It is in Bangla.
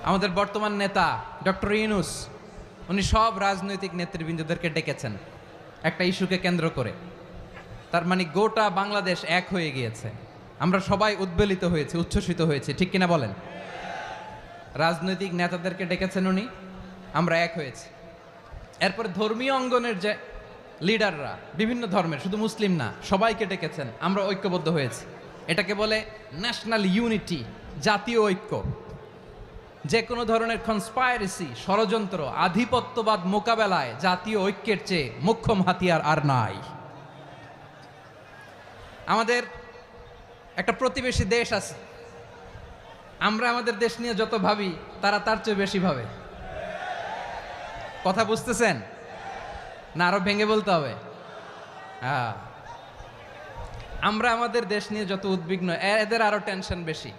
আমাদের বর্তমান নেতা ডক্টর ইউনূস উনি সব রাজনৈতিক নেতৃবৃন্দদেরকে ডেকেছেন একটা ইস্যুকে কেন্দ্র করে। তার মানে গোটা বাংলাদেশ এক হয়ে গিয়েছে, আমরা সবাই উদ্বেলিত হয়েছে, উচ্ছ্বসিত হয়েছে, ঠিক কিনা বলেন? রাজনৈতিক নেতাদেরকে ডেকেছেন উনি, আমরা এক হয়েছি। এরপর ধর্মীয় অঙ্গনের যে লিডাররা, বিভিন্ন ধর্মের, শুধু মুসলিম না, সবাইকে ডেকেছেন, আমরা ঐক্যবদ্ধ হয়েছি। এটাকে বলে ন্যাশনাল ইউনিটি, জাতীয় ঐক্য। যে কোনো ধরনের কনস্পাইরেসি, ষড়যন্ত্র, আধিপত্যবাদ মোকাবেলায় জাতীয় ঐক্যের চেয়ে মোক্ষম হাতিয়ার আর নাই। আমাদের একটা প্রতিবেশী দেশ আছে, আমরা আমাদের দেশ নিয়ে যত ভাবি তারা তার চেয়ে বেশি ভাবে। কথা বুঝতেছেন না? আরো ভেঙে বলতে হবে। হ্যাঁ, আমরা আমাদের দেশ নিয়ে যত উদ্বিগ্ন, এদের আরো টেনশন বেশি।